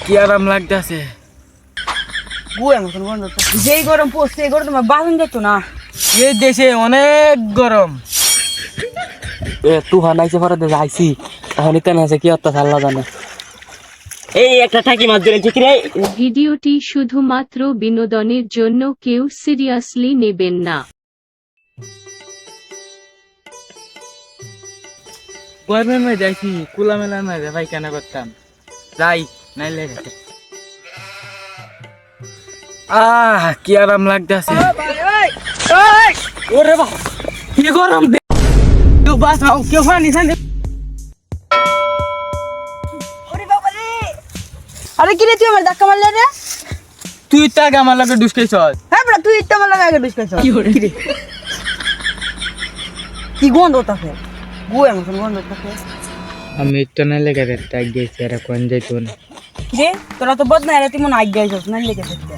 কি আরাম লাগতেছে। যেই গরম পড়ছে এই গরম তোমার বাসন যেত না। এই দেশে অনেক গরম। তুফান আইসে পরে যাইছি এখন কেন আছে কি অত্যাচার আল্লাহ জানে। এই একটা ঠাকি মাছ ধরে ঠিক রে। ভিডিওটি শুধুমাত্র বিনোদনের জন্য, কেউ সিরিয়াসলি নেবেন না। গরমের মধ্যে যাইছি কুলা মেলার মধ্যে ভাই কেন করতাম যাই নাইলে কি আরাম লাগতেছে। ওরে বাবা কি গরম দে কেউ বাঁচাও কেউ পানি খান। আরে কি রে তুই আমার ধাক্কা মারলে রে? তুই তো আগে আমার লাগে ডুসকেছ। হ্যাঁ বড় তুই তো আমার লাগা ঢুকাইছ। কি রে? কি গন্ধ তাকে? গুয়ে মতন গন্ধ তাকে। আমি তো না লেগে দেখতে গেছি আর কোন যাইতো না। কি রে তোরা তো বদনা রে তুই মন আগ যাইছস না লেগে দেখতে।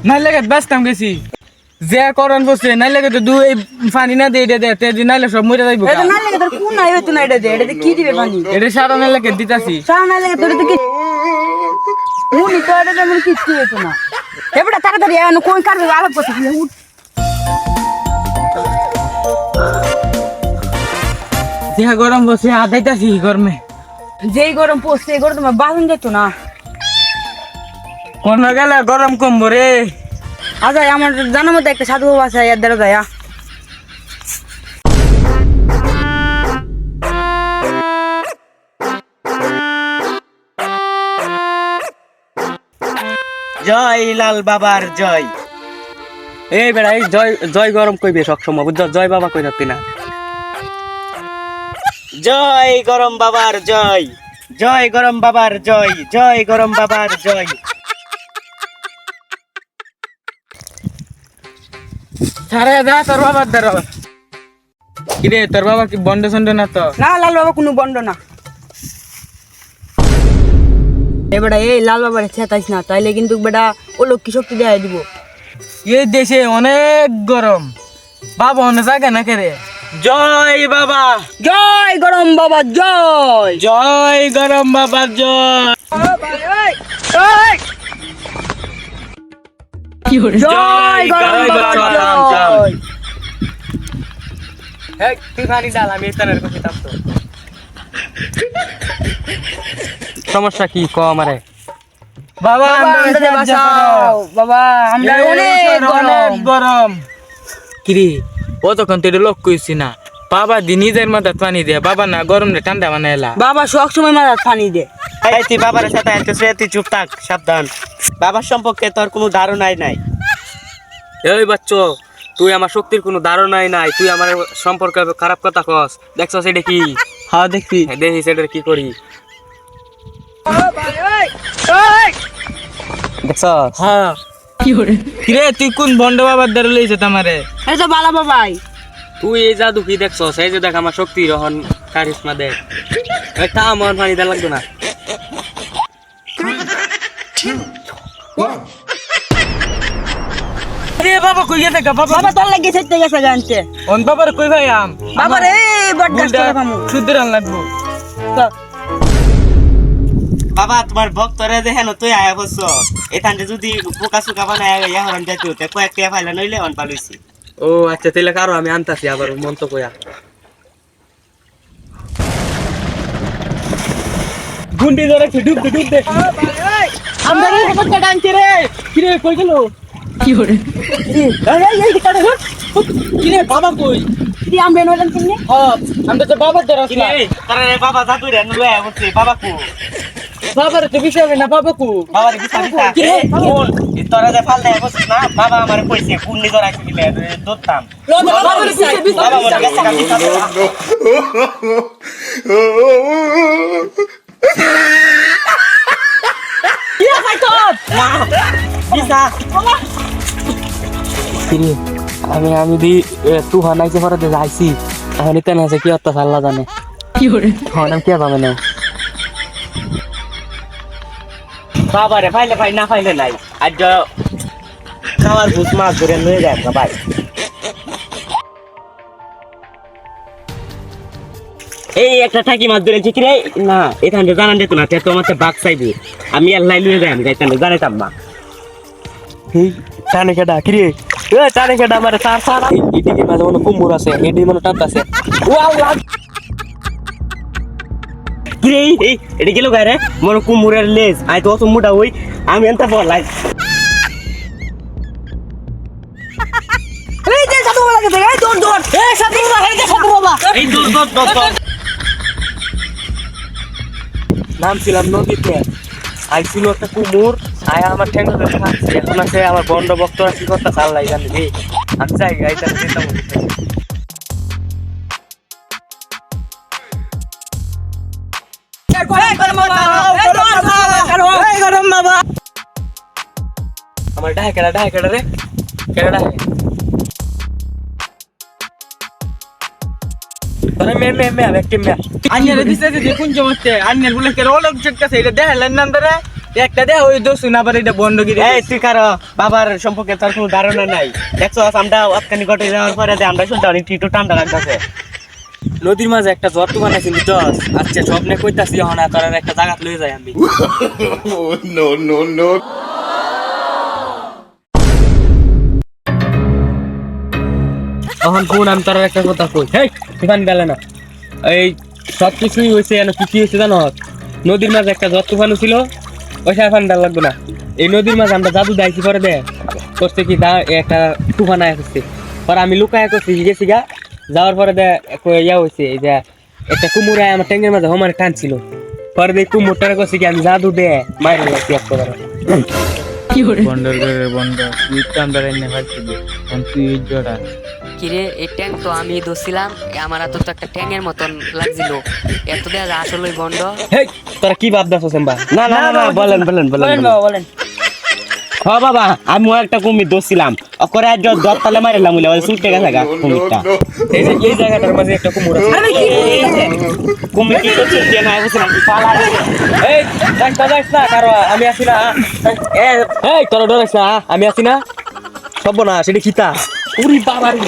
না লেগে ব্যস্তাম গেছি যে করন বসে না লেগে তো দুই পানি না দিয়ে দে তে দিন নাইলে সব মরে যাইবো। এটা না লেগে তোর কোন নাই হইতো না এটা দে এটা কি দিবে পানি? এটা সারা না লেগে দিতাছি। সারা না লেগে তোর তো কি মুনি তো এটা যেমন কিচ্ছু হইতো না। এবড়া তাড়াতাড়ি আনো কোন কার আলাপ করতে উঠ। যে গরম বসে আদাইতাছি গরমে। যেই গরম পড়ছে এই গরম তোমার বাসন যেত না। কোন গেলে গরম কমবো রে। আচ্ছা আমার জানার মধ্যে একটা সাধু বাবা আছে এর দ্বারা যায়। জয় লাল বাবার জয়। এই বেড়া এই জয় জয় গরম কইবে সবসময় বুঝছ, জয় বাবা কই থাকতি না। জয় গরম বাবার জয়, জয় গরম বাবার জয়, জয় গরম বাবার জয়। সারে দা তোর বাবার দ্বারা কিরে তোর বাবা কি বন্ড সন্ড না তো? না লাল বাবা কোনো বন্ড না। এবারে এই লাল বাবার চেতাইস না তাইলে কিন্তু বেটা ও লক্ষ্মী শক্তি দেখাই দিব। এই দেশে অনেক গরম বাবা অনেক জায়গা না কেরে। জয় বাবা, জয় গরম বাবা জয়। জয় গরম বাবার জয়। জয় গরম বাবা জয়। এই তুই পানি ডাল আমি এতানের কথা থামতো। সমস্যা কি ক আমারে? বাবা আমাদের বাঁচাও বাবা আমরা অনেক গরম। গরম কিরে ও তখন তো লোক কইছি না বাবা দি নিজের মাথা পানি দে বাবা না গরম রে ঠান্ডা বানাইলা। বাবা সব সময় মাথা পানি দে। এই তুই বাবার সাথে আইতেছিস, তুই চুপ থাক, সাবধান। বাবার সম্পর্কে তোর কোনো ধারণাই নাই। এই বাচ্চো তুই আমার শক্তির কোনো ধারণাই নাই, তুই আমার সম্পর্কে খারাপ কথা কস। দেখছস এটা কি? হ্যাঁ দেখছি দেখিস এটা কি করি। দেখছস? হ্যাঁ কিরে তুই কোন বন্ড বাবার দ্বারা লইছে তোমারে? এই তো বালা বাবাই। তুই এই জাদু কি দেখছস? এই যে দেখ আমার শক্তি রহন কারিশমা দেখ। একটা আমার পানি দেওয়া লাগতো না। আরে বাবা কই গেছে গা বাবা? বাবা তোর লাগে সেটে গেছে গানতে। অন বাবার কই ভাই আম বাবা রে বড় করে পামু। সুদরান লাগবো। বাবা তোমার ভক্তরে দেখেন তুই আয়া বসছ এখানে যদি পোকা সুকা বানায় ইয়া হরন যাইতে হতে কয়েকটা ফাইলা নইলে অন পালইছি। ও আচ্ছা তাইলে কারো আমি আনতাছি আবার মন তো কইয়া। গুন্ডি ধরে ডুব দে ডুব দে। আমরা রে বাচ্চা ডানছে রে কিরে কই গেল? কি হরে? এই কাটা ধর। কিরে বাবা কই? তুই আমবে নইলেন কিনে? হ্যাঁ আমরা তো বাবার দ্বারা কিরে আরে বাবা জাদু রে নলে বলছি বাবা কো বাবার তো বিষয় না বাবা কো বাবা রে বিছা বিছা কিরে কোন তোরা যে ফাল দেয় বলছিস না বাবা আমারে কইছে কুন্ডি ধরাইছে দিলে দত্তাম বাবার বিষয় বাবা মরে গেছে কাটি কাটি কি আছে তো না বিছা কিরে আমি দি তুফান আইসে পরে যাইছি এখন কেন আছে কি অত্যাচার আল্লাহ জানে। কি হরে? এখন আমি কে পাবে না। বাবা রে ফাইলে ফাই না ফাইলে নাই আজ খাওয়ার ভুস মাছ ধরে লয়ে যায় ভাই। এই একটা টাকি মাছ ধরেছি কি রে না এখানে জানান যেত না তে তো আমার বাঘ চাইবো আমি আল্লাহ লুয়ে যাই আমি যাইতাম না জানাইতাম না এই টানে কেডা কি রে এ টানে কেডা আমার সার সার এদিকে মাঝে মনে কুমুর আছে এদিকে মনে টাপ আছে ও আল্লাহ কি রে এই এটা গেল গায় রে মনে কুমুরের লেজ আই তো অত মোটা হই আমি এনতা বলাই এই যে সাধু বাবা লাগে এই দৌড় দৌড় এই সাধু বাবা এই যে সাধু বাবা এই দূর দূর দূর নাম ছিলাম নদীতে আইছিল একটা কুমুর আয় আমার ঠ্যাং ধরে খাচ্ছে এখন আছে আমার বন্ড ভক্তরা কি করতে আল্লাহ জানে রে আমি যাই গাইতে যেতাম আমার ডাহে কেডা রে কেডা ডাহে আরে মে আমি একটা মে আন্নের দিছে যে কোন জমাতে আন্নের বলে কে রোল অবজেক্ট আছে এটা দেখালেন না ধরে একটা দেখ ওই দোষ না আবার এটা বন্ধ করে এই তুই কারো বাবার সম্পর্কে তোর কোনো ধারণা নাই দেখছো আমরা আফগানি ঘটে যাওয়ার পরে যে আমরা শুনতে অনেক একটু ঠান্ডা লাগতেছে নদীর মাঝে একটা জ্বর তুফান আছে বুঝছস আচ্ছা স্বপ্নে কইতাছি এখন আর তোর একটা জায়গা লয়ে যাই আমি এখন কোন আমি তোর একটা কথা কই হেই তুফান গেলে না এই সব কিছুই হয়েছে কি হয়েছে জানো নদীর মাঝে একটা জ্বর তুফান ছিল ওই সাফান ডাল লাগবে না এই নদীর মাঝে আমরা জাদু দাইছি পরে দে করতে কি একটা তুফান আয়া করছে পরে আমি লুকায়া করছি গেছি গা যাওয়ার পরে দে ইয়া হয়েছে এই যে একটা কুমুর আমার ট্যাঙ্গের মাঝে হোমারে টানছিল পরে দেখ কুমুরটারে করছি কি আমি জাদু দে মাইরে লাগছি এক করে বন্ধর করে বন্ধ তুই টান ধরে এনে ফাইছিলি তুই জোড়া কিরে এই ট্যাঙ্ক তো আমি দোছিলাম আমার তো একটা ট্যাঙ্কের মতন লাগছিল এত দেয়া আসলে বন্ধ হেই তোরা কি ভাবদাস সেম্বা না না না বলেন বলেন বলেন বলেন হ্যাঁ বাবা আমি একটা কুমির দোষছিলাম ওকরে আজ দর তালে মারিলাম বলে ছুটে গেছে গা কুমিরটা এই যে এই জায়গাটার মাঝে একটা কুমুর আছে কুমির কি করছে যে না বুঝছিলাম পালা এই যাইস না কারো আমি আছি না এই তোরা ডরাইস না আমি আছি না সব না সেটা খিতা উরি বাবারি